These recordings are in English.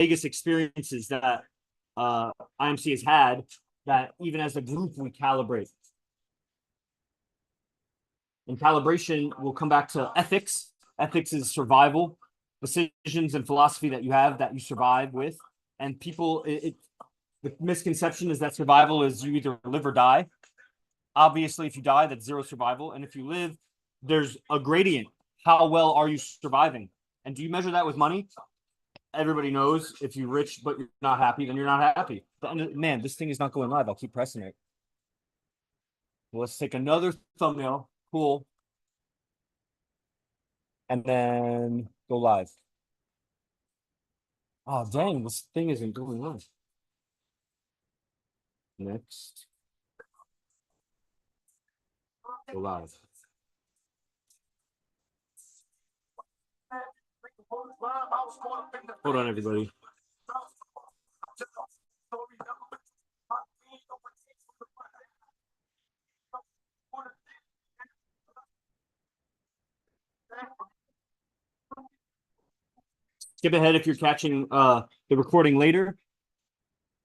Vegas experiences that IMC has had that even as a group we calibrate. And calibration will come back to ethics. Ethics is survival, decisions and philosophy that you have that you survive with. And people, the misconception is that survival is you either live or die. Obviously, if you die, that's zero survival. And if you live, there's a gradient. How well are you surviving? And do you measure that with money? Everybody knows if you're rich, but you're not happy, then you're not happy. But, man, this thing is not going live. I'll keep pressing it. Well, let's take another thumbnail. Cool. And then go live. Oh, dang, this thing isn't going live. Next. Go live. Hold on, everybody. Skip ahead if you're catching the recording later.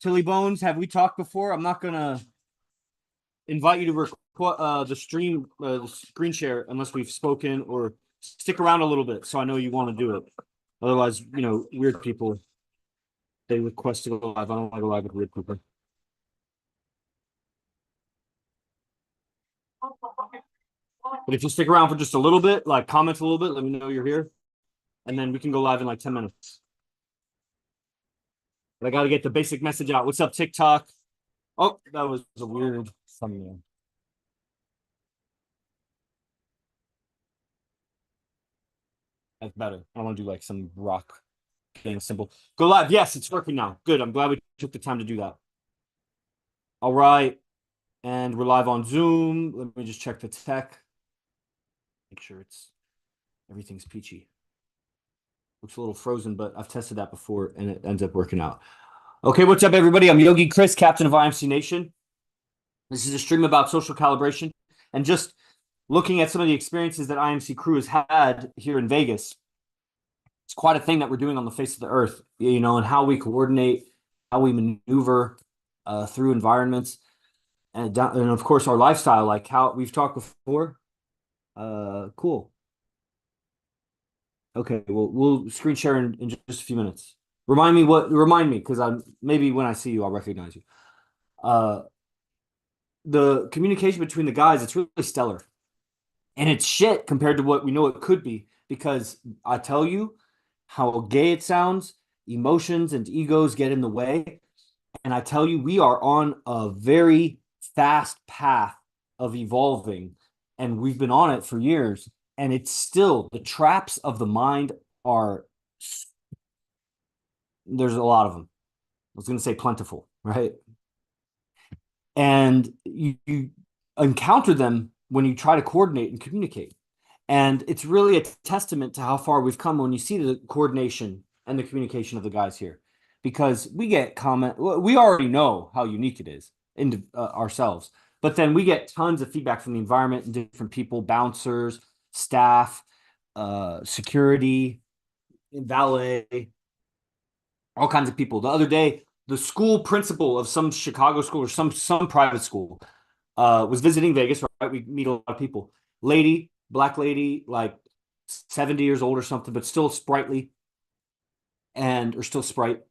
Tilly Bones, have we talked before? I'm not gonna invite you to record the stream, the screen share, unless we've spoken, or stick around a little bit so I know you want to do it. Otherwise, you know, weird people, they request to go live. I don't want to go live with weird people. But if you stick around for just a little bit, like comment a little bit, let me know you're here. And then we can go live in like 10 minutes. But I got to get the basic message out. What's up, TikTok? Oh, that was a weird thumbnail. That's better. I want to do like some rock thing symbol. Go live. Yes, it's working now. Good. I'm glad we took the time to do that. All right. And we're live on Zoom. Let me just check the tech. Make sure everything's peachy. Looks a little frozen, but I've tested that before and it ends up working out. Okay, what's up, everybody? I'm Yogi Chris, captain of IMC Nation. This is a stream about social calibration and just looking at some of the experiences that IMC crew has had here in Vegas. It's quite a thing that we're doing on the face of the earth, you know, and how we coordinate, how we maneuver through environments, and of course our lifestyle, like how we've talked before. Cool. Okay, we'll screen share in just a few minutes. Remind me, because maybe when I see you, I'll recognize you. The communication between the guys, it's really stellar. And it's shit compared to what we know it could be, because I tell you how gay it sounds, emotions and egos get in the way. And I tell you, we are on a very fast path of evolving, and we've been on it for years. And it's still, the traps of the mind there's a lot of them. I was going to say plentiful, right? And you encounter them when you try to coordinate and communicate. And it's really a testament to how far we've come when you see the coordination and the communication of the guys here. Because we get we already know how unique it is in ourselves. But then we get tons of feedback from the environment and different people, bouncers, staff, security, valet, all kinds of people. The other day, the school principal of some Chicago school or some private school was visiting Vegas, right? We meet a lot of people. Lady, black lady, like 70 years old or something, but still sprightly or still sprite.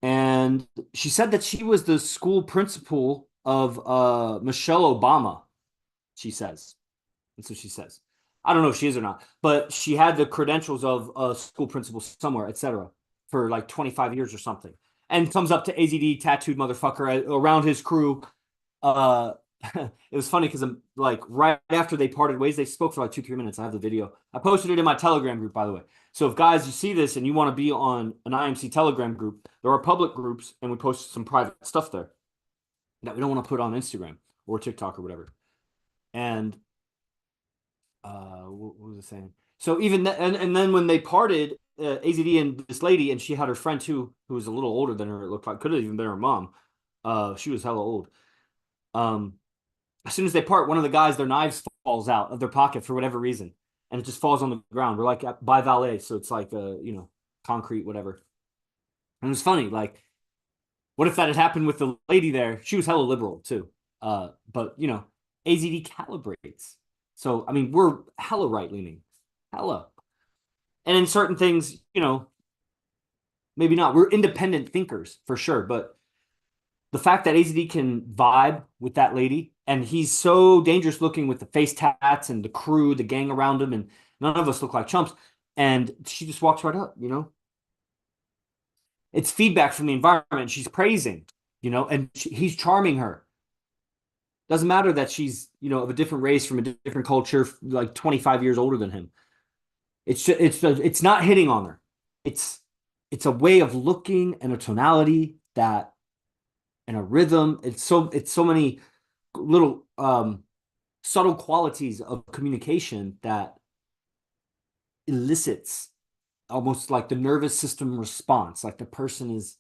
And she said that she was the school principal of Michelle Obama, she says. That's what she says. I don't know if she is or not, but she had the credentials of a school principal somewhere, etc., for like 25 years or something. And comes up to AZD tattooed motherfucker around his crew. It was funny because I'm like right after they parted ways, they spoke for like 2-3 minutes. I have the video. I posted it in my Telegram group, by the way. So if guys, you see this and you want to be on an IMC Telegram group, there are public groups and we post some private stuff there that we don't want to put on Instagram or TikTok or whatever. And what was I saying? So even and then when they parted, AZD and this lady, and she had her friend too, who was a little older than her. It looked like could have even been her mom. She was hella old. As soon as they part, one of the guys, their knives falls out of their pocket for whatever reason, and it just falls on the ground. We're like by valet, so it's like you know, concrete, whatever. And it's funny, like, what if that had happened with the lady there? She was hella liberal too. But AZD calibrates. So I mean, we're hella right leaning, hella. And in certain things, maybe not. We're independent thinkers for sure, but the fact that AZD can vibe with that lady, and he's so dangerous looking with the face tats and the crew, the gang around him, and none of us look like chumps. And she just walks right up. It's feedback from the environment. She's praising, and he's charming her. Doesn't matter that she's, of a different race from a different culture, like 25 years older than him. It's not hitting on her. It's a way of looking and a tonality that and a rhythm. It's so many little subtle qualities of communication that elicits almost like the nervous system response, like the person is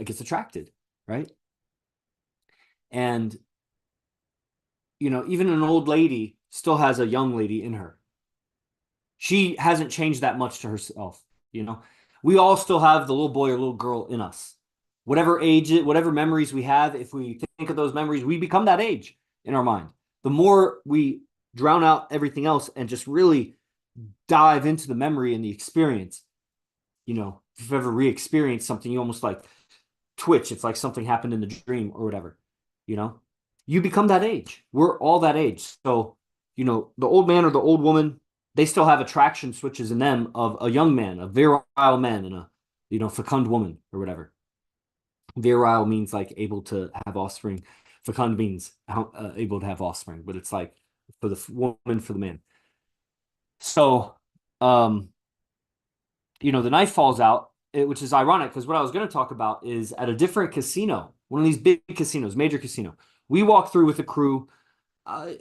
gets attracted, right? And even an old lady still has a young lady in her. She hasn't changed that much to herself, we all still have the little boy or little girl in us. Whatever age, whatever memories we have, if we think of those memories, we become that age in our mind. The more we drown out everything else and just really dive into the memory and the experience, if you've ever re-experienced something, you almost like twitch. It's like something happened in the dream or whatever, you become that age. We're all that age. So, the old man or the old woman, they still have attraction switches in them of a young man, a virile man, and a, fecund woman or whatever. Virile means like able to have offspring. Fecund means able to have offspring, but it's like for the woman, for the man. So, the knife falls out, which is ironic because what I was going to talk about is at a different casino, one of these big casinos, major casino. We walk through with a crew. The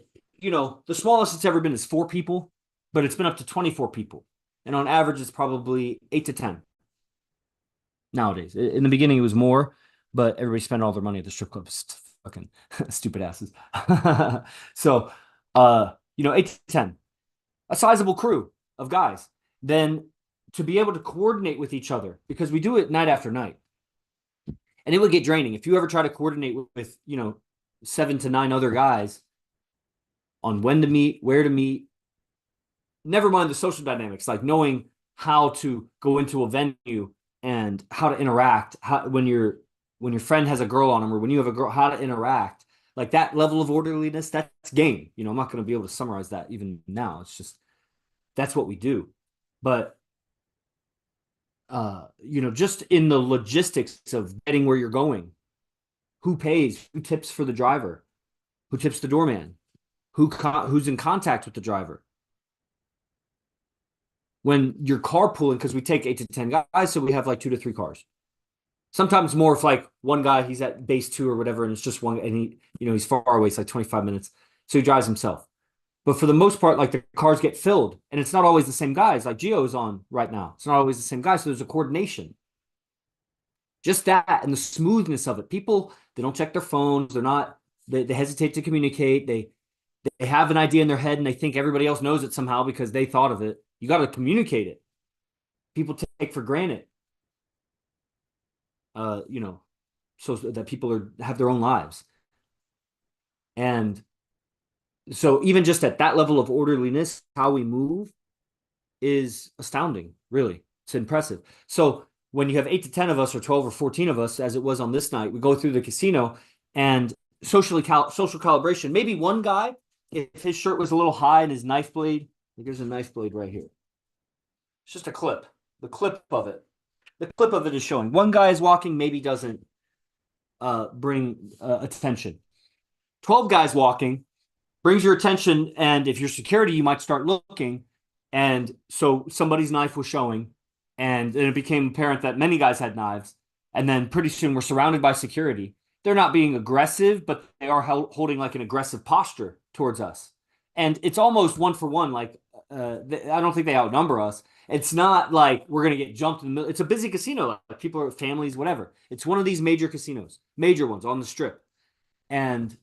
smallest it's ever been is 4 people, but it's been up to 24 people. And on average, it's probably 8 to 10 nowadays. In the beginning, it was more, but everybody spent all their money at the strip clubs. Fucking stupid asses. So, 8 to 10, a sizable crew of guys. Then to be able to coordinate with each other, because we do it night after night. And it would get draining. If you ever try to coordinate with 7 to 9 other guys on when to meet, where to meet, never mind the social dynamics, like knowing how to go into a venue and how to interact, when your friend has a girl on him or when you have a girl, how to interact, like that level of orderliness, that's game. I'm not going to be able to summarize that even now. It's just, that's what we do. But, just in the logistics of getting where you're going, who pays, who tips for the driver, who tips the doorman, who's in contact with the driver. When you're carpooling, because we take 8 to 10 guys, so we have like 2 to 3 cars. Sometimes more if like one guy, he's at base 2 or whatever, and it's just one, and he's far away, it's like 25 minutes. So he drives himself. But for the most part, like the cars get filled, and it's not always the same guys. Like Gio's on right now. It's not always the same guy. So there's a coordination. Just that and the smoothness of it. People, they don't check their phones. They hesitate to communicate. They have an idea in their head and they think everybody else knows it somehow because they thought of it. You got to communicate it. People take for granted, so that people have their own lives. And so even just at that level of orderliness, how we move is astounding, really. It's impressive. So when you have 8 to 10 of us or 12 or 14 of us, as it was on this night, we go through the casino and social calibration. Maybe one guy, if his shirt was a little high and his knife blade, there's a knife blade right here. It's just a clip. The clip of it. The clip of it is showing. One guy is walking, maybe doesn't bring attention. 12 guys walking brings your attention, and if you're security, you might start looking. And so somebody's knife was showing, and then it became apparent that many guys had knives. And then pretty soon we're surrounded by security. They're not being aggressive, but they are holding like an aggressive posture towards us. And it's almost one for one. Like, I don't think they outnumber us. It's not like we're going to get jumped in the middle. It's a busy casino. Like people are families, whatever. It's one of these major casinos, major ones on the strip. And,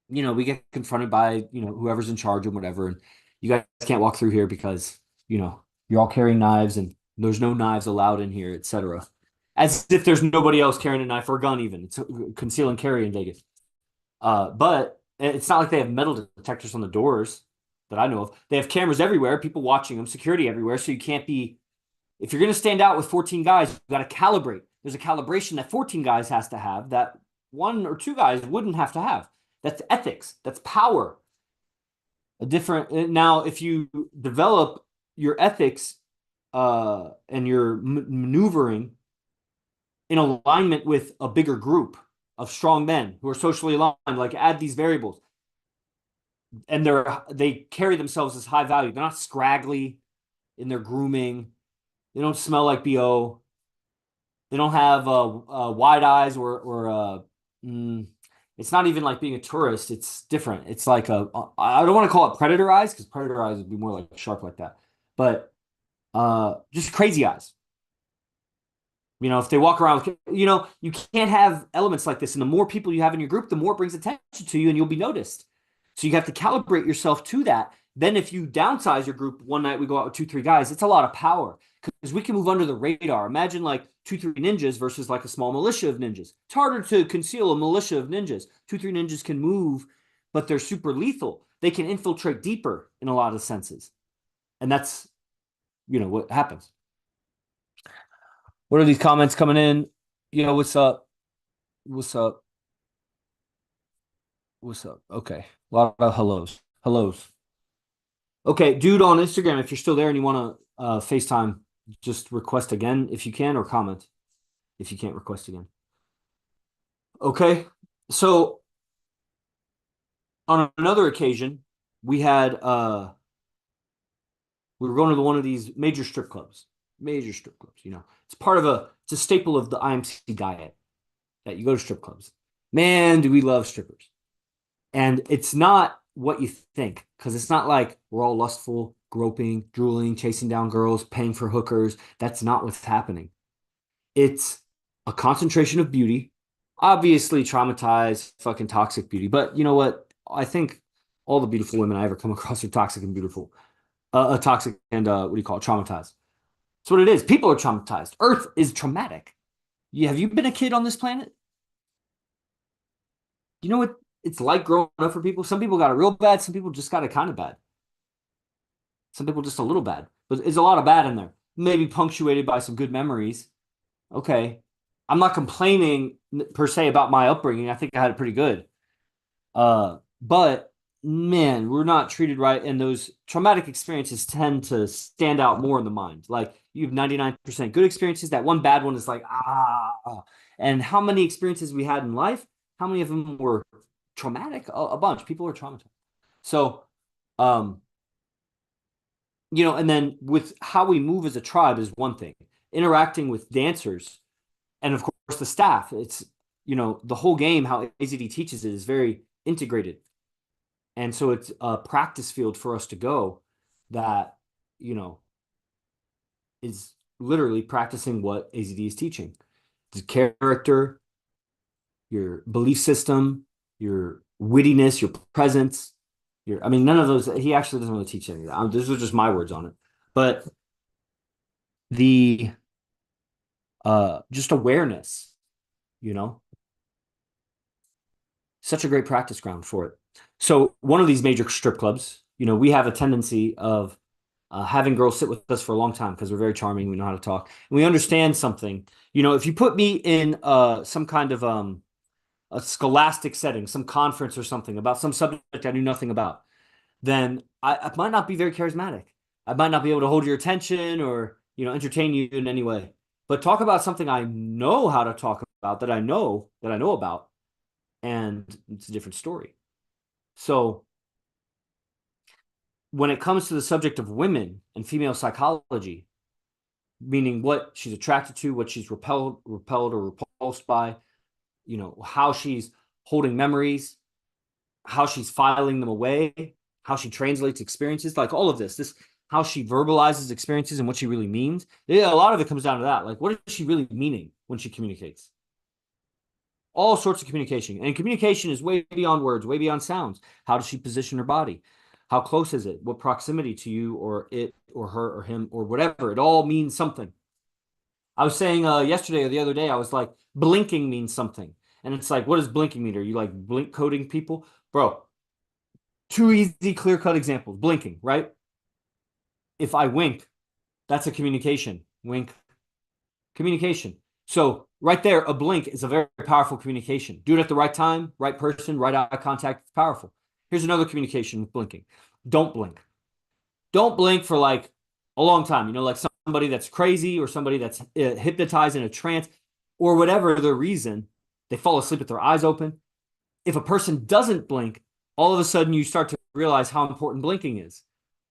we get confronted by, whoever's in charge or whatever. And you guys can't walk through here because, you're all carrying knives and There's no knives allowed in here, etc. As if there's nobody else carrying a knife or a gun, even. It's conceal and carry in Vegas. But it's not like they have metal detectors on the doors that I know of. They have cameras everywhere, people watching them, security everywhere. So you can't be, if you're going to stand out with 14 guys, you got to calibrate. There's a calibration that 14 guys has to have that one or two guys wouldn't have to have. That's ethics. That's power. A different, now, if you develop your ethics and your maneuvering in alignment with a bigger group of strong men who are socially aligned, like add these variables, and they carry themselves as high value. They're not scraggly in their grooming. They don't smell like BO. They don't have wide eyes it's not even like being a tourist. It's different. It's like I don't want to call it predator eyes because predator eyes would be more like sharp like that, but just crazy eyes. You know, if they walk around with, you know, you can't have elements like this. And the more people you have in your group, the more it brings attention to you and you'll be noticed. So you have to calibrate yourself to that. Then if you downsize your group, one night we go out with 2-3 guys, it's a lot of power because we can move under the radar. Imagine like 2-3 ninjas versus like a small militia of ninjas. It's harder to conceal a militia of ninjas. 2-3 ninjas can move, but they're super lethal. They can infiltrate deeper in a lot of senses. And that's, you know, what happens. What are these comments coming in? You know, what's up? What's up? What's up? Okay. A lot of hellos. Hellos. Okay, dude on Instagram, if you're still there and you want to FaceTime, just request again if you can, or comment if you can't request again. Okay. So on another occasion, we had we were going to one of these major strip clubs. Major strip clubs, you know. It's a staple of the IMC diet that you go to strip clubs. Man, do we love strippers. And it's not what you think, because it's not like we're all lustful, groping, drooling, chasing down girls, paying for hookers. That's not what's happening. It's a concentration of beauty, obviously traumatized, fucking toxic beauty. But you know what? I think all the beautiful women I ever come across are toxic and beautiful. Toxic and what do you call it? Traumatized. That's what it is. People are traumatized. Earth is traumatic. Have you been a kid on this planet? You know what it's like growing up for people? Some people got it real bad. Some people just got it kind of bad. Some people just a little bad. But there's a lot of bad in there. Maybe punctuated by some good memories. Okay. I'm not complaining per se about my upbringing. I think I had it pretty good. But man, we're not treated right. And those traumatic experiences tend to stand out more in the mind. Like you have 99% good experiences. That one bad one is like, ah. And how many experiences we had in life? How many of them were traumatic? A bunch. People are traumatized. So, you know, and then with how we move as a tribe is one thing. Interacting with dancers and of course the staff. It's, you know, the whole game, how AZD teaches it is very integrated. And so it's a practice field for us to go that, you know, is literally practicing what AZD is teaching. The character, your belief system, your wittiness, your presence, I mean, none of those, he actually doesn't really teach any of that. Those are just my words on it. But the just awareness, you know, such a great practice ground for it. So one of these major strip clubs, you know, we have a tendency of having girls sit with us for a long time because we're very charming. We know how to talk. And we understand something. You know, if you put me in some kind of a scholastic setting, some conference or something about some subject I knew nothing about, then I might not be very charismatic. I might not be able to hold your attention or, you know, entertain you in any way. But talk about something I know how to talk about, that I know about, and it's a different story. So when it comes to the subject of women and female psychology, meaning what she's attracted to, what she's repelled or repulsed by, you know, how she's holding memories, how she's filing them away, how she translates experiences, like all of this, how she verbalizes experiences and what she really means. Yeah, a lot of it comes down to that. Like, what is she really meaning when she communicates? All sorts of communication. And communication is way beyond words, way beyond sounds. How does she position her body? How close is it? What proximity to you or it or her or him or whatever? It all means something. I was saying yesterday or the other day, I was like, blinking means something. And it's like, what does blinking mean? Are you like blink coding people? Bro, two easy, clear cut examples. Blinking, right? If I wink, that's a communication. Wink, communication. So right there, a blink is a very powerful communication. Do it at the right time, right person, right eye contact. It's powerful. Here's another communication with blinking. Don't blink. Don't blink for like a long time. You know, like somebody that's crazy or somebody that's hypnotized in a trance or whatever the reason, they fall asleep with their eyes open. If a person doesn't blink, all of a sudden you start to realize how important blinking is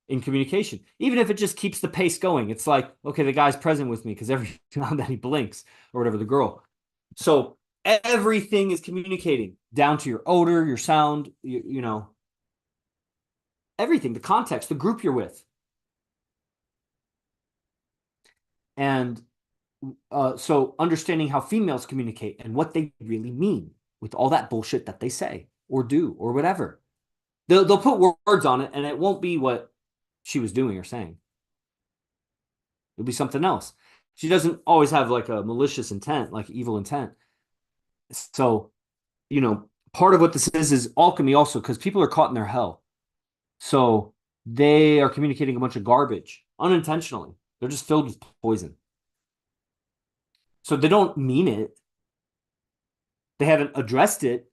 in communication. Even if it just keeps the pace going, it's like, okay, the guy's present with me because every time that he blinks or whatever, the girl. So everything is communicating down to your odor, your sound, you know, everything, the context, the group you're with. And so understanding how females communicate and what they really mean with all that bullshit that they say or do or whatever. They'll put words on it and it won't be what she was doing or saying. It'll be something else. She doesn't always have like a malicious intent, like evil intent. So, you know, part of what this is alchemy also because people are caught in their hell. So they are communicating a bunch of garbage unintentionally. They're just filled with poison. So they don't mean it. They haven't addressed it,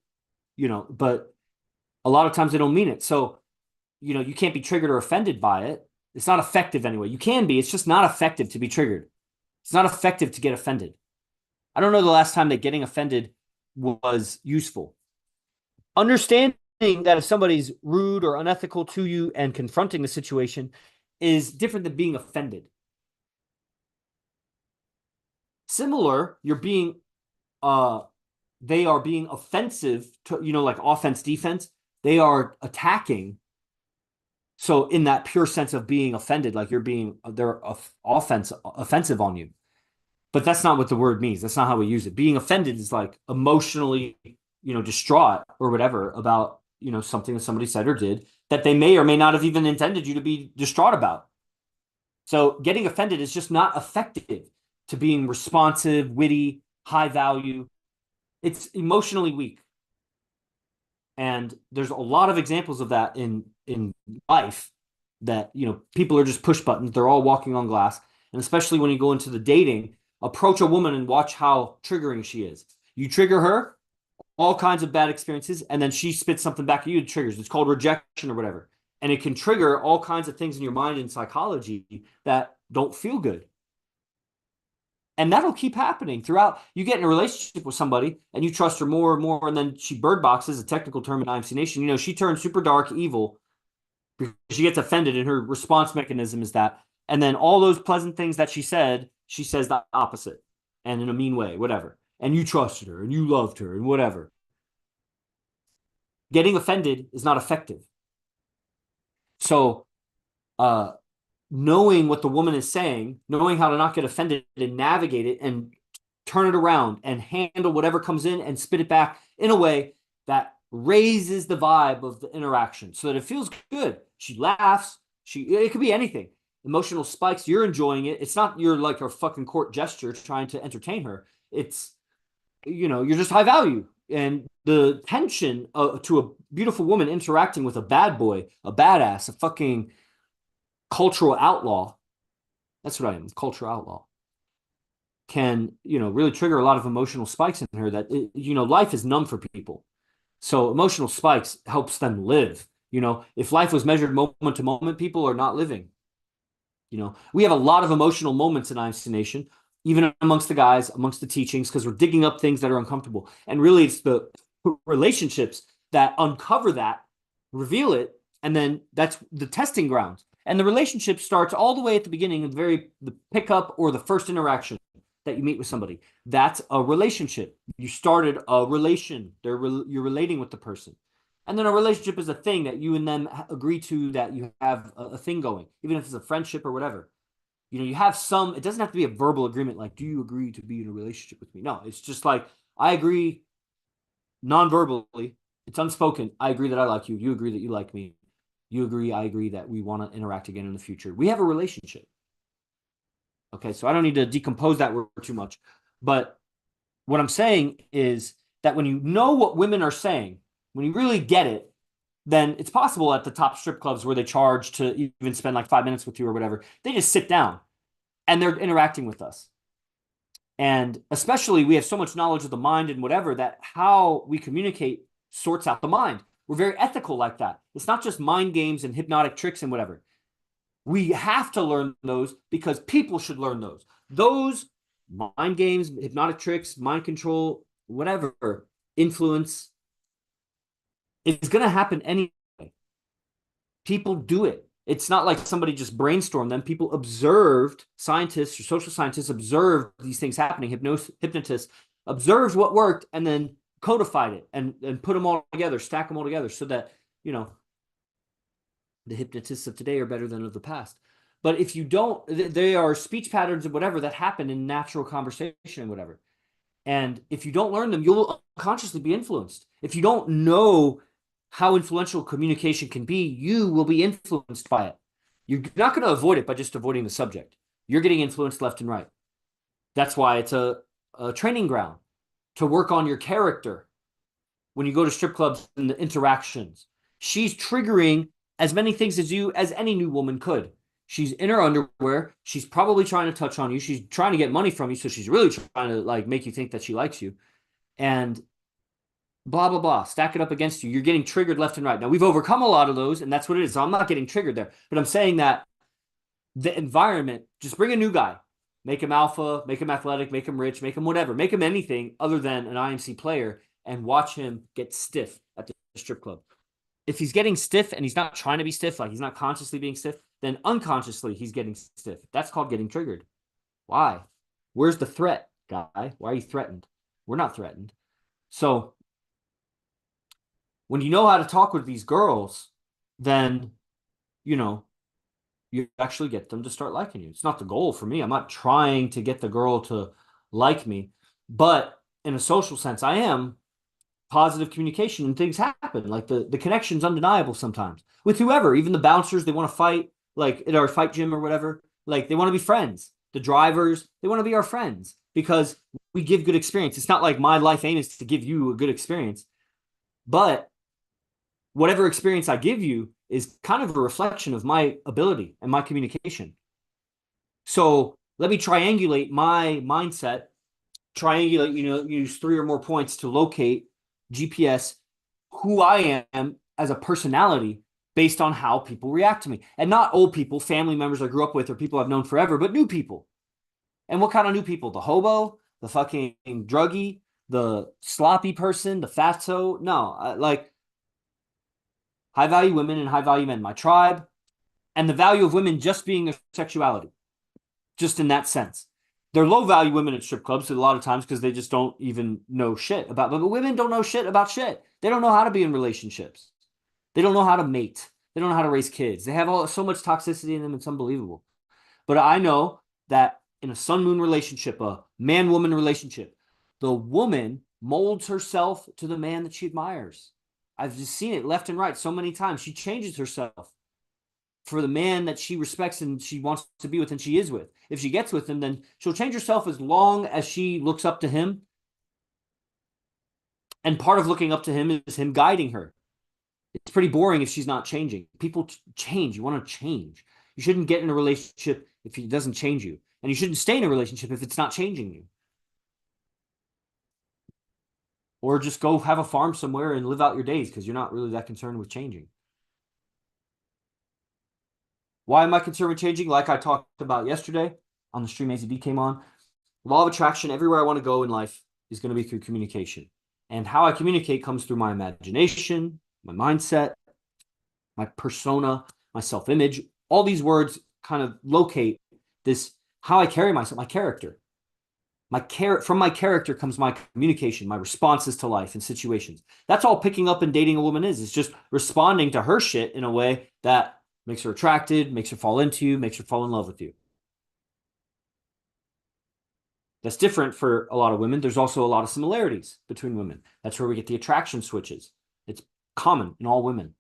you know, but a lot of times they don't mean it. So, you know, you can't be triggered or offended by it. It's not effective anyway. You can be, it's just not effective to be triggered. It's not effective to get offended. I don't know the last time that getting offended was useful. Understanding that if somebody's rude or unethical to you and confronting the situation is different than being offended. Similar, you're being they are being offensive to, you know, like offense, defense. They are attacking. So in that pure sense of being offended, like they're offensive on you. But that's not what the word means. That's not how we use it. Being offended is like emotionally, you know, distraught or whatever about, you know, something that somebody said or did that they may or may not have even intended you to be distraught about. So getting offended is just not effective to being responsive, witty, high value. It's emotionally weak. And there's a lot of examples of that in life that, you know, people are just push buttons. They're all walking on glass. And especially when you go into the dating, approach a woman and watch how triggering she is. You trigger her, all kinds of bad experiences, and then she spits something back at you, it triggers. It's called rejection or whatever. And it can trigger all kinds of things in your mind and psychology that don't feel good. And that'll keep happening throughout. You get in a relationship with somebody and you trust her more and more, and then she bird boxes, a technical term in IMC Nation. You know, she turns super dark, evil, because she gets offended, and her response mechanism is that. And then all those pleasant things that she says the opposite, and in a mean way, whatever. And you trusted her, and you loved her, and whatever. Getting offended is not effective. So, knowing what the woman is saying, knowing how to not get offended and navigate it and turn it around and handle whatever comes in and spit it back in a way that raises the vibe of the interaction so that it feels good. She laughs. It could be anything. Emotional spikes. You're enjoying it. It's not you're like a fucking court gesture trying to entertain her. It's, you know, you're just high value. And the tension to a beautiful woman interacting with a bad boy, a badass, a fucking cultural outlaw. That's what I am, cultural outlaw. Can, you know, really trigger a lot of emotional spikes in her that, you know, life is numb for people. So emotional spikes helps them live. You know, if life was measured moment to moment, people are not living. You know, we have a lot of emotional moments in IMC Nation, even amongst the guys, amongst the teachings, because we're digging up things that are uncomfortable. And really, it's the relationships that uncover that, reveal it, and then that's the testing grounds. And the relationship starts all the way at the beginning, the pickup or the first interaction that you meet with somebody. That's a relationship. You started a relation. You're relating with the person. And then a relationship is a thing that you and them agree to, that you have a thing going, even if it's a friendship or whatever. You know, you have some, it doesn't have to be a verbal agreement like, do you agree to be in a relationship with me? No, it's just like, I agree non-verbally. It's unspoken. I agree that I like you. You agree that you like me. You agree, I agree that we want to interact again in the future. We have a relationship. Okay, so I don't need to decompose that word too much. But what I'm saying is that when you know what women are saying, when you really get it, then it's possible at the top strip clubs where they charge to even spend like 5 minutes with you or whatever, they just sit down and they're interacting with us. And especially we have so much knowledge of the mind and whatever that how we communicate sorts out the mind. We're very ethical like that. It's not just mind games and hypnotic tricks and whatever. We have to learn those because people should learn those. Those mind games, hypnotic tricks, mind control, whatever, influence is going to happen anyway. People do it. It's not like somebody just brainstormed them. People observed, scientists or social scientists observed these things happening. Hypnotists observed what worked and then codified it and put them all together, stack them all together so that, you know, the hypnotists of today are better than of the past. But if you don't, they are speech patterns and whatever that happen in natural conversation and whatever. And if you don't learn them, you'll unconsciously be influenced. If you don't know how influential communication can be, you will be influenced by it. You're not going to avoid it by just avoiding the subject. You're getting influenced left and right. That's why it's a training ground to work on your character. When you go to strip clubs and the interactions, she's triggering as many things as you as any new woman could. She's in her underwear. She's probably trying to touch on you. She's trying to get money from you. So she's really trying to like make you think that she likes you. And blah, blah, blah. Stack it up against you. You're getting triggered left and right. Now, we've overcome a lot of those, and that's what it is. So I'm not getting triggered there. But I'm saying that the environment, just bring a new guy. Make him alpha, make him athletic, make him rich, make him whatever. Make him anything other than an IMC player and watch him get stiff at the strip club. If he's getting stiff and he's not trying to be stiff, like he's not consciously being stiff, then unconsciously he's getting stiff. That's called getting triggered. Why? Where's the threat, guy? Why are you threatened? We're not threatened. So when you know how to talk with these girls, then, you know, you actually get them to start liking you. It's not the goal for me. I'm not trying to get the girl to like me, but in a social sense, I am. Positive communication and things happen. Like the connection's undeniable sometimes with whoever, even the bouncers, they want to fight, like at our fight gym or whatever. Like they want to be friends. The drivers, they want to be our friends because we give good experience. It's not like my life aim is to give you a good experience, but whatever experience I give you is kind of a reflection of my ability and my communication. So let me triangulate my mindset, use 3 or more points to locate GPS who I am as a personality based on how people react to me. And not old people, family members I grew up with or people I've known forever, but new people. And what kind of new people? The hobo, the fucking druggie, the sloppy person, the fatso? No, like high value women and high value men, my tribe, and the value of women just being their sexuality, just in that sense. They're low value women at strip clubs a lot of times because they just don't even know shit about, but women don't know shit about shit. They don't know how to be in relationships. They don't know how to mate. They don't know how to raise kids. They have so much toxicity in them. It's unbelievable. But I know that in a sun moon relationship, a man woman relationship, the woman molds herself to the man that she admires. I've just seen it left and right so many times. She changes herself for the man that she respects and she wants to be with and she is with. If she gets with him, then she'll change herself as long as she looks up to him. And part of looking up to him is him guiding her. It's pretty boring if she's not changing. People change. You want to change. You shouldn't get in a relationship if it doesn't change you. And you shouldn't stay in a relationship if it's not changing you. Or just go have a farm somewhere and live out your days because you're not really that concerned with changing. Why am I concerned with changing? Like I talked about yesterday on the stream AZB came on. Law of attraction, everywhere I want to go in life is going to be through communication. And how I communicate comes through my imagination, my mindset, my persona, my self-image. All these words kind of locate this, how I carry myself, my character. From my character comes my communication, my responses to life and situations. That's all picking up and dating a woman is. It's just responding to her shit in a way that makes her attracted, makes her fall into you, makes her fall in love with you. That's different for a lot of women. There's also a lot of similarities between women. That's where we get the attraction switches. It's common in all women.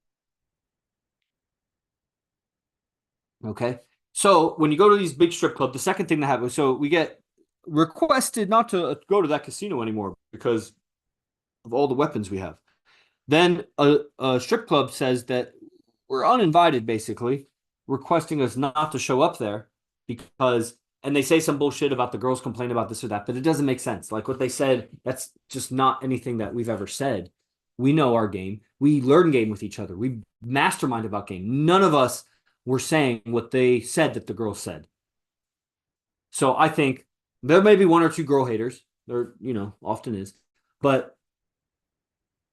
Okay. So when you go to these big strip clubs, the second thing that happens, so we get requested not to go to that casino anymore because of all the weapons we have. Then a strip club says that we're uninvited, basically, requesting us not to show up there because, and they say some bullshit about the girls complain about this or that, but it doesn't make sense. Like what they said, that's just not anything that we've ever said. We know our game. We learn game with each other. We mastermind about game. None of us were saying what they said that the girls said. So I think there may be one or two girl haters. There, often is, but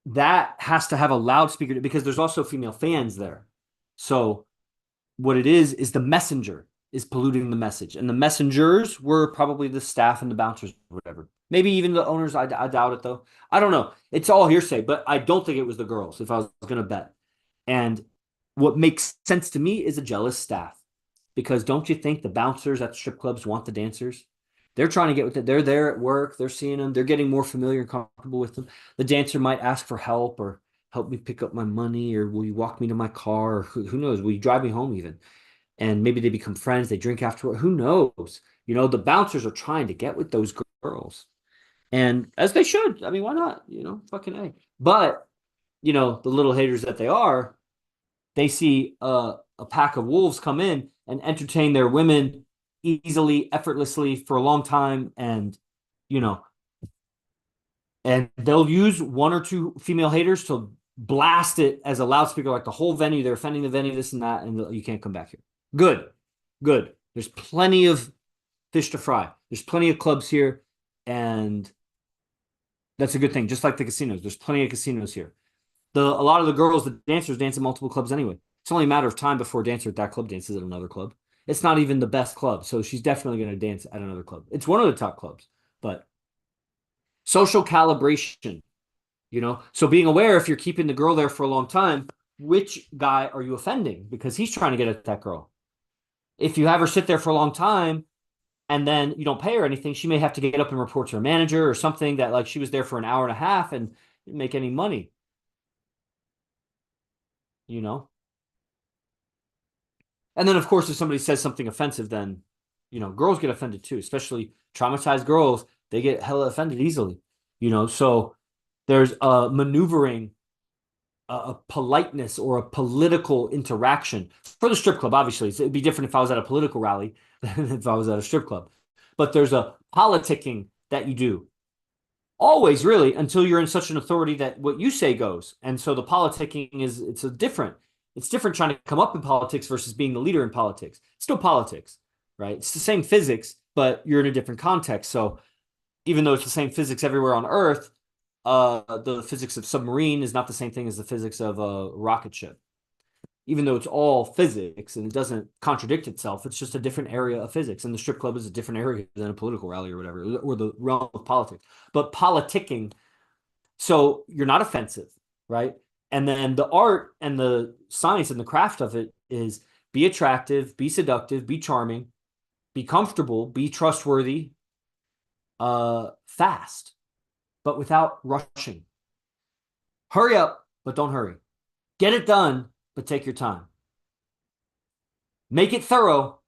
that has to have a loudspeaker because there's also female fans there. So what it is the messenger is polluting the message, and the messengers were probably the staff and the bouncers, or whatever. Maybe even the owners. I doubt it though. I don't know. It's all hearsay, but I don't think it was the girls. If I was going to bet, and what makes sense to me is a jealous staff, because don't you think the bouncers at strip clubs want the dancers? They're trying to get with it. They're there at work. They're seeing them. They're getting more familiar and comfortable with them. The dancer might ask for help or help me pick up my money, or will you walk me to my car? Or who knows? Will you drive me home even? And maybe they become friends. They drink afterward. Who knows? The bouncers are trying to get with those girls. And as they should. I mean, why not? Fucking A. But, the little haters that they are, they see a pack of wolves come in and entertain their women easily, effortlessly for a long time, and you know, and they'll use one or two female haters to blast it as a loudspeaker, like the whole venue. They're offending the venue, this and that, and you can't come back here. Good, good. There's plenty of fish to fry. There's plenty of clubs here, and that's a good thing. Just like the casinos, there's plenty of casinos here. A lot of the girls, the dancers, dance in multiple clubs anyway. It's only a matter of time before a dancer at that club dances at another club. It's not even the best club, so she's definitely going to dance at another club. It's one of the top clubs, but social calibration, So being aware, if you're keeping the girl there for a long time, which guy are you offending? Because he's trying to get at that girl. If you have her sit there for a long time and then you don't pay her anything, she may have to get up and report to her manager or something, that like she was there for an hour and a half and didn't make any money, you know? And then, of course, if somebody says something offensive, then, girls get offended too, especially traumatized girls. They get hella offended easily, So there's a maneuvering, a politeness or a political interaction for the strip club. Obviously, it'd be different if I was at a political rally than if I was at a strip club. But there's a politicking that you do. Always, really, until you're in such an authority that what you say goes. And so the politicking it's different trying to come up in politics versus being the leader in politics. It's still politics, right? It's the same physics, but you're in a different context. So even though it's the same physics everywhere on Earth, the physics of submarine is not the same thing as the physics of a rocket ship. Even though it's all physics and it doesn't contradict itself, it's just a different area of physics. And the strip club is a different area than a political rally or whatever, or the realm of politics. But politicking, so you're not offensive, right? And then the art and the science and the craft of it is be attractive, be seductive, be charming, be comfortable, be trustworthy, fast, but without rushing. Hurry up, but don't hurry. Get it done, but take your time. Make it thorough,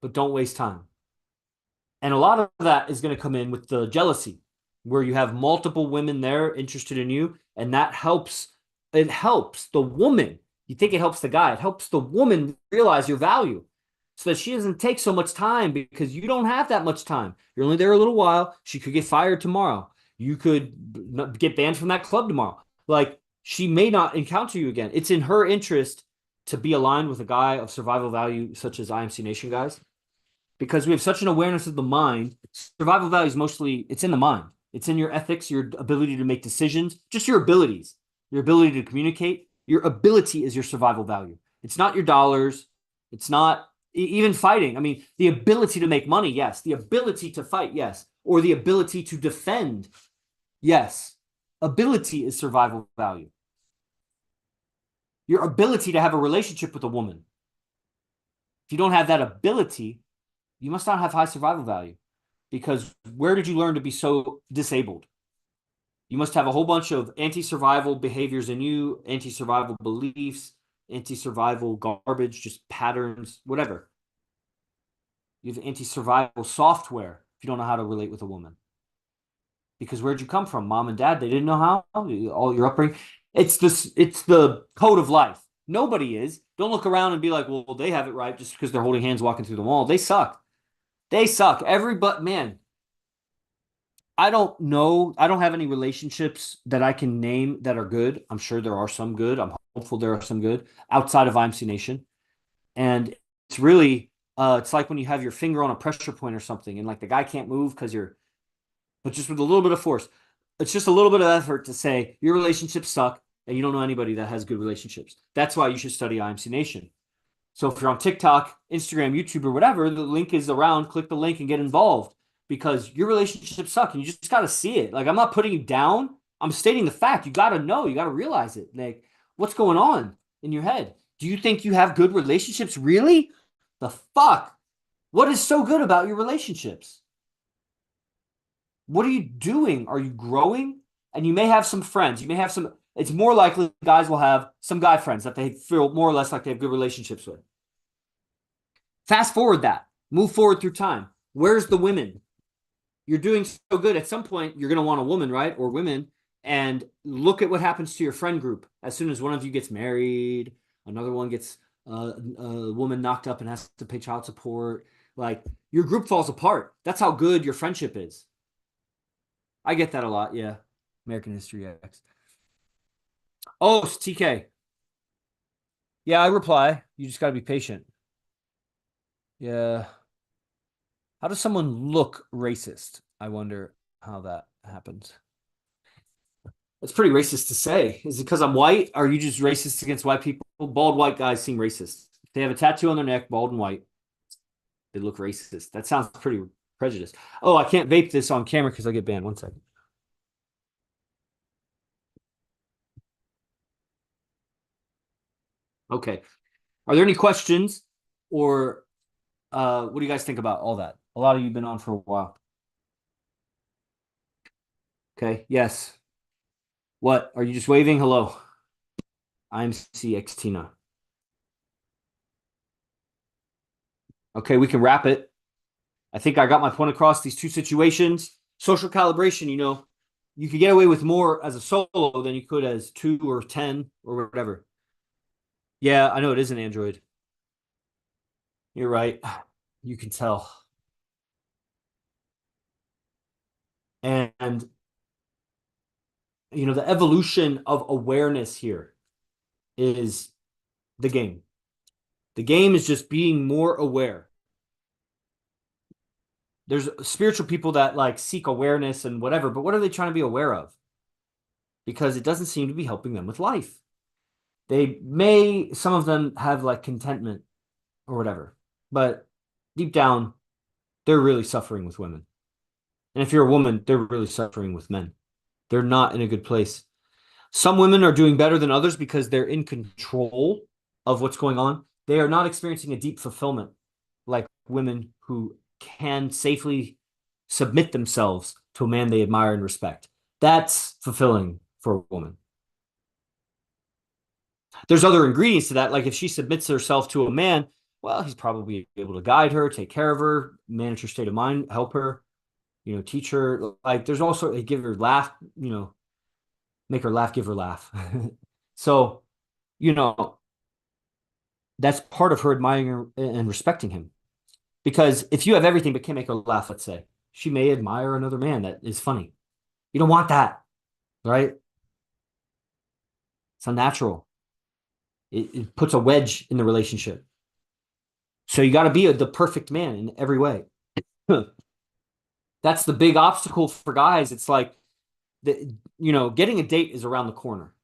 but don't waste time. And a lot of that is going to come in with the jealousy, where you have multiple women there interested in you, and that helps. It helps the woman. You think it helps the guy. It helps the woman realize your value so that she doesn't take so much time, because you don't have that much time. You're only there a little while. She could get fired tomorrow. You could get banned from that club tomorrow. Like, she may not encounter you again. It's in her interest to be aligned with a guy of survival value, such as IMC Nation guys, because we have such an awareness of the mind. Survival value is mostly, it's in the mind. It's in your ethics, your ability to make decisions, just your abilities, your ability to communicate. Your ability is your survival value. It's not your dollars. It's not even fighting. I mean, the ability to make money, yes. The ability to fight, yes. Or the ability to defend, yes. Ability is survival value. Your ability to have a relationship with a woman. If you don't have that ability, you must not have high survival value, because where did you learn to be so disabled? You must have a whole bunch of anti-survival behaviors in you, anti-survival beliefs, anti-survival garbage, just patterns, whatever. You have anti-survival software if you don't know how to relate with a woman. Because where'd you come from? Mom and dad, they didn't know how? All your upbringing. It's the code of life. Nobody is. Don't look around and be like, well, they have it right just because they're holding hands walking through the mall. They suck. They suck. Man, I don't know. I don't have any relationships that I can name that are good. I'm sure there are some good. I'm hopeful there are some good outside of IMC Nation. And it's really, it's like when you have your finger on a pressure point or something, and like the guy can't move because but just with a little bit of force. It's just a little bit of effort to say your relationships suck and you don't know anybody that has good relationships. That's why you should study IMC Nation. So if you're on TikTok, Instagram, YouTube, or whatever, the link is around. Click the link and get involved because your relationships suck and you just got to see it. Like, I'm not putting you down. I'm stating the fact. You got to know. You got to realize it. Like, what's going on in your head? Do you think you have good relationships? Really? The fuck? What is so good about your relationships? What are you doing? Are you growing? And you may have some friends. You may have some. It's more likely guys will have some guy friends that they feel more or less like they have good relationships with. Fast forward that. Move forward through time. Where's the women? You're doing so good. At some point, you're going to want a woman, right? Or women. And look at what happens to your friend group. As soon as one of you gets married, another one gets a woman knocked up and has to pay child support. Like, your group falls apart. That's how good your friendship is. I get that a lot. Yeah. American History X. Oh, it's TK. Yeah, I reply. You just got to be patient. Yeah. How does someone look racist? I wonder how that happens. It's pretty racist to say. Is it because I'm white? Are you just racist against white people? Bald white guys seem racist. If they have a tattoo on their neck, bald and white, they look racist. That sounds pretty prejudiced. Oh, I can't vape this on camera because I get banned. 1 second. Okay. Are there any questions or what do you guys think about all that? A lot of you have been on for a while. Okay. Yes. What? Are you just waving? Hello. I'm CXTina. Okay, we can wrap it. I think I got my point across. These two situations. Social calibration, you could get away with more as a solo than you could as 2 or 10 or whatever. Yeah, I know it is an Android. You're right. You can tell. And the evolution of awareness here is the game. The game is just being more aware. There's spiritual people that like seek awareness and whatever, but what are they trying to be aware of? Because it doesn't seem to be helping them with life. Some of them have like contentment or whatever, but deep down, they're really suffering with women. And if you're a woman, they're really suffering with men. They're not in a good place. Some women are doing better than others because they're in control of what's going on. They are not experiencing a deep fulfillment like women who can safely submit themselves to a man they admire and respect. That's fulfilling for a woman. There's other ingredients to that. Like if she submits herself to a man, well, he's probably able to guide her, take care of her, manage her state of mind, help her, teach her. Like there's also give her laugh, make her laugh, give her laugh. So, that's part of her admiring and respecting him. Because if you have everything but can't make her laugh, let's say, she may admire another man that is funny. You don't want that, right? It's unnatural. It puts a wedge in the relationship. So you got to be the perfect man in every way. That's the big obstacle for guys. It's like, getting a date is around the corner.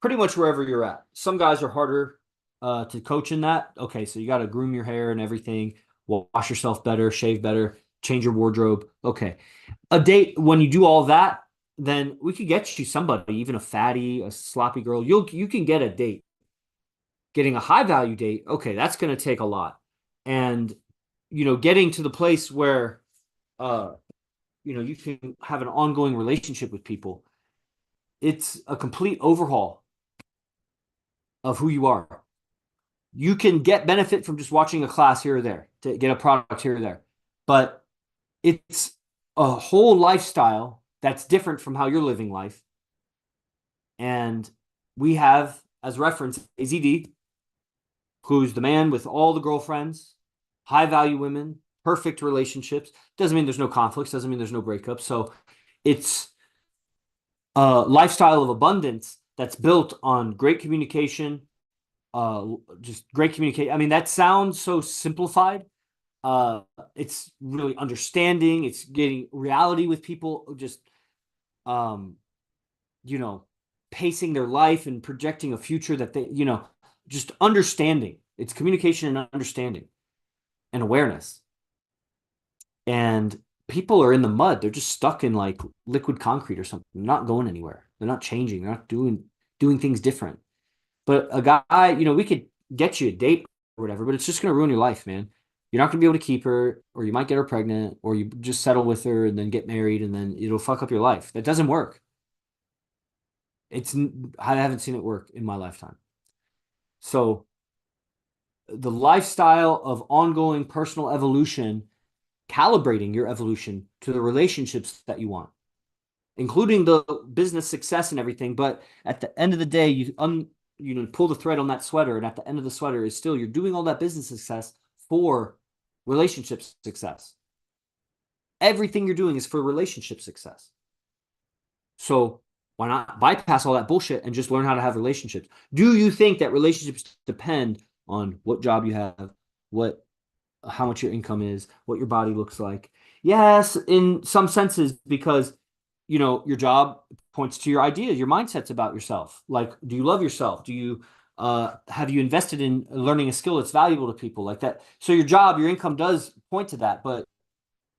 Pretty much wherever you're at. Some guys are harder to coach in that. Okay, so you got to groom your hair and everything, wash yourself better, shave better, change your wardrobe. Okay. A date, when you do all that, then we could get you somebody, even a fatty, a sloppy girl. You can get a date. Getting a high value date, okay, that's going to take a lot. And, getting to the place where, you can have an ongoing relationship with people, it's a complete overhaul of who you are. You can get benefit from just watching a class here or there to get a product here or there. But it's a whole lifestyle that's different from how you're living life. And we have, as reference, AZD, who's the man with all the girlfriends, high value women, perfect relationships. Doesn't mean there's no conflicts, doesn't mean there's no breakups. So it's a lifestyle of abundance that's built on great communication, just great communication. I mean, that sounds so simplified. Uh, it's really understanding, it's getting reality with people, just um, you know, pacing their life and projecting a future that they, just understanding. It's communication and understanding and awareness. And people are in the mud. They're just stuck in like liquid concrete or something. They're not going anywhere. They're not changing. They're not doing things different. But a guy, we could get you a date or whatever, but it's just going to ruin your life, man. You're not going to be able to keep her, or you might get her pregnant, or you just settle with her and then get married, and then it'll fuck up your life. That doesn't work. I haven't seen it work in my lifetime. So the lifestyle of ongoing personal evolution, calibrating your evolution to the relationships that you want, including the business success and everything. But at the end of the day, you pull the thread on that sweater, and at the end of the sweater is still you're doing all that business success for relationship success. Everything you're doing is for relationship success. So why not bypass all that bullshit and just learn how to have relationships? Do you think that relationships depend on what job you have, how much your income is, what your body looks like? Yes, in some senses, because your job points to your ideas, your mindsets about yourself. Like, do you love yourself? Do you have you invested in learning a skill that's valuable to people like that? So your job, your income does point to that, but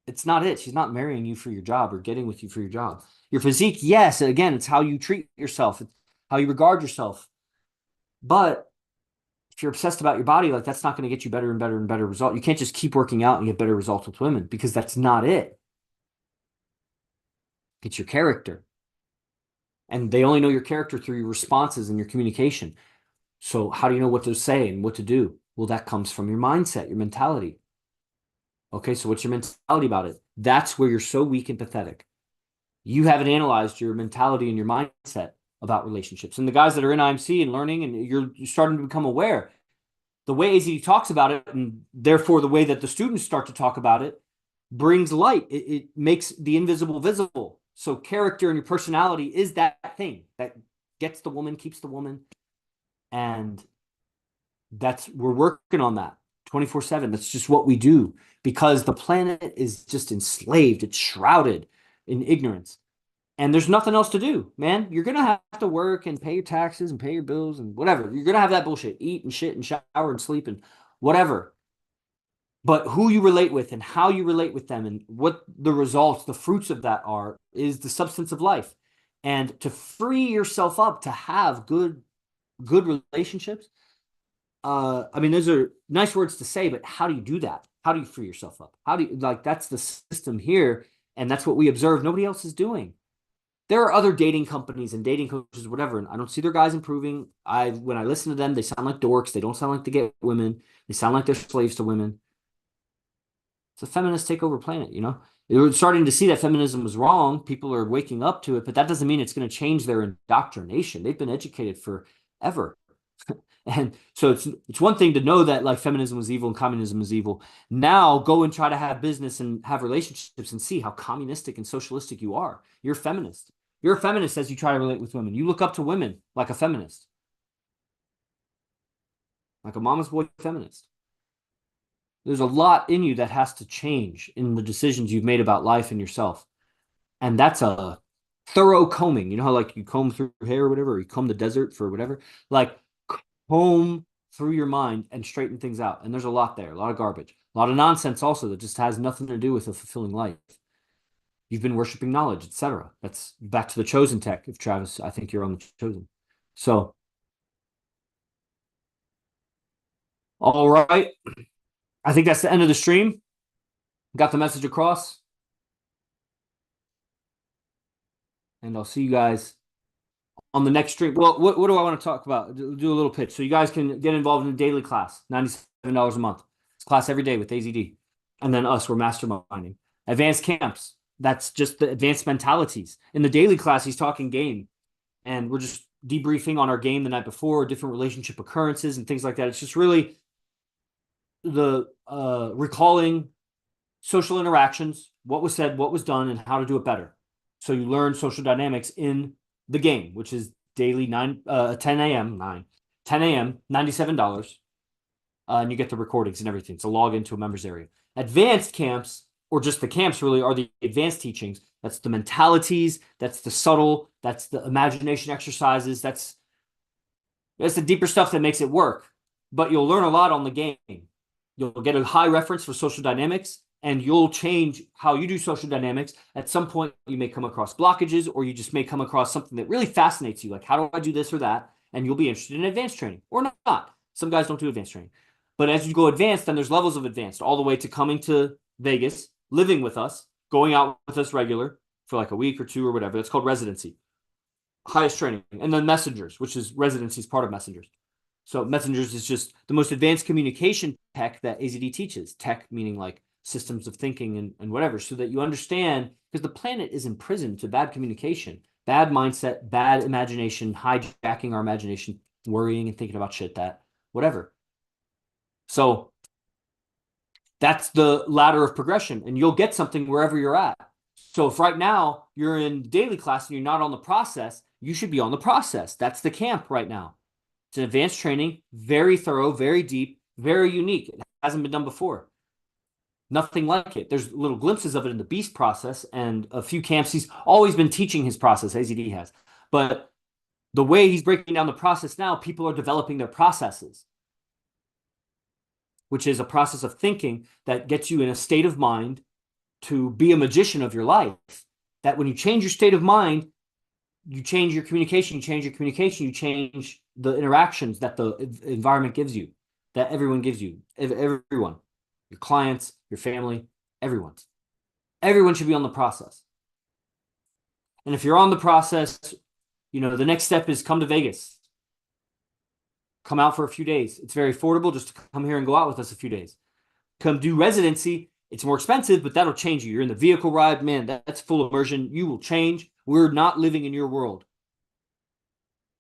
it's not it. She's not marrying you for your job or getting with you for your job. Your physique, yes, again, it's how you treat yourself, it's how you regard yourself. But if you're obsessed about your body, like that's not going to get you better and better and better result. You can't just keep working out and get better results with women, because that's not it. It's your character. And they only know your character through your responses and your communication. So how do you know what to say and what to do? Well, that comes from your mindset, your mentality. Okay, so what's your mentality about it? That's where you're so weak and pathetic. You haven't analyzed your mentality and your mindset about relationships. And the guys that are in IMC and learning, and you're starting to become aware, the way AZD talks about it, and therefore the way that the students start to talk about it, brings light. It makes the invisible visible. So character and your personality is that thing that gets the woman, keeps the woman. And we're working on that 24/7. That's just what we do, because the planet is just enslaved. It's shrouded in ignorance. And there's nothing else to do, man. You're going to have to work and pay your taxes and pay your bills and whatever. You're going to have that bullshit. Eat and shit and shower and sleep and whatever. But who you relate with and how you relate with them and what the results, the fruits of that are, is the substance of life. And to free yourself up to have good relationships. I mean, those are nice words to say, but how do you do that? How do you free yourself up? How do you, like, that's the system here. And that's what we observe. Nobody else is doing. There are other dating companies and dating coaches, whatever, and I don't see their guys improving. When I listen to them, they sound like dorks. They don't sound like they get women. They sound like they're slaves to women. It's a feminist takeover planet, We're starting to see that feminism was wrong. People are waking up to it, but that doesn't mean it's going to change their indoctrination. They've been educated forever. And so it's one thing to know that like feminism was evil and communism was evil. Now go and try to have business and have relationships and see how communistic and socialistic you are. You're a feminist. You're a feminist as you try to relate with women. You look up to women like a feminist, like a mama's boy feminist. There's a lot in you that has to change in the decisions you've made about life and yourself. And that's a thorough combing. You know how like you comb through your hair or whatever, or you comb the desert for whatever? Like comb through your mind and straighten things out. And there's a lot there, a lot of garbage, a lot of nonsense also that just has nothing to do with a fulfilling life. You've been worshiping knowledge, etc. That's back to the chosen tech. If Travis, I think you're on the chosen. So, all right. I think that's the end of the stream. Got the message across. And I'll see you guys on the next stream. Well, what do I want to talk about? Do a little pitch. So you guys can get involved in a daily class, $97 a month. It's class every day with AZD. And then us, we're masterminding. Advanced camps. That's just the advanced mentalities. In the daily class, he's talking game. And we're just debriefing on our game the night before, different relationship occurrences and things like that. It's just really the recalling social interactions, what was said, what was done, and how to do it better. So you learn social dynamics in the game, which is daily 10 a.m., $97. And you get the recordings and everything. It's a login to a members area. Advanced camps, or just the camps really, are the advanced teachings. That's the mentalities, that's the subtle, that's the imagination exercises, that's the deeper stuff that makes it work. But you'll learn a lot on the game. You'll get a high reference for social dynamics, and you'll change how you do social dynamics. At some point, you may come across blockages, or you just may come across something that really fascinates you, like how do I do this or that? And you'll be interested in advanced training, or not. Some guys don't do advanced training. But as you go advanced, then there's levels of advanced, all the way to coming to Vegas, living with us, going out with us regular for like a week or two or whatever. That's called residency. Highest training. And then messengers, which is residency is part of messengers. So messengers is just the most advanced communication tech that AZD teaches. Tech meaning like systems of thinking and whatever, so that you understand, because the planet is imprisoned to bad communication, bad mindset, bad imagination, hijacking our imagination, worrying and thinking about shit that, whatever. So that's the ladder of progression, and you'll get something wherever you're at. So if right now you're in daily class and you're not on the process, you should be on the process. That's the camp right now. It's an advanced training, very thorough, very deep, very unique. It hasn't been done before. Nothing like it. There's little glimpses of it in the Beast process and a few camps. He's always been teaching his process, AZD has. But the way he's breaking down the process now, people are developing their processes, which is a process of thinking that gets you in a state of mind to be a magician of your life. That when you change your state of mind, you change your communication, you change the interactions that the environment gives you, that everyone gives you, everyone, your clients, your family, everyone. Everyone should be on the process. And if you're on the process, you know, the next step is come to Vegas. Come out for a few days. It's very affordable just to come here and go out with us a few days. Come do residency. It's more expensive, but that'll change you. You're in the vehicle ride, man, that's full immersion. You will change. We're not living in your world.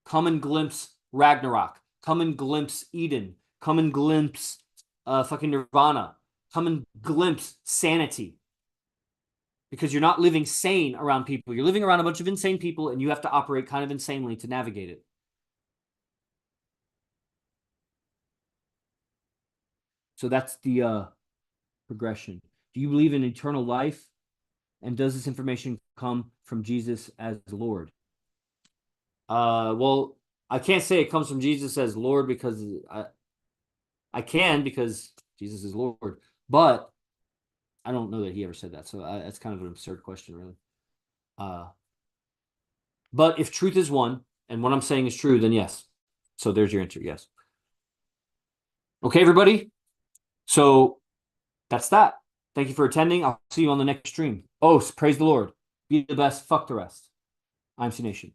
Come and glimpse Ragnarok. Come and glimpse Eden. Come and glimpse fucking Nirvana. Come and glimpse sanity. Because you're not living sane around people. You're living around a bunch of insane people, and you have to operate kind of insanely to navigate it. So that's the progression. Do you believe in eternal life? And does this information come from Jesus as Lord? Well, I can't say it comes from Jesus as Lord because I can, because Jesus is Lord, but I don't know that he ever said that. So that's kind of an absurd question, really. But if truth is one, and what I'm saying is true, then yes. So there's your answer, yes. Okay, everybody. So that's that. Thank you for attending. I'll see you on the next stream. Oh, praise the Lord. Be the best. Fuck the rest. IMC Nation.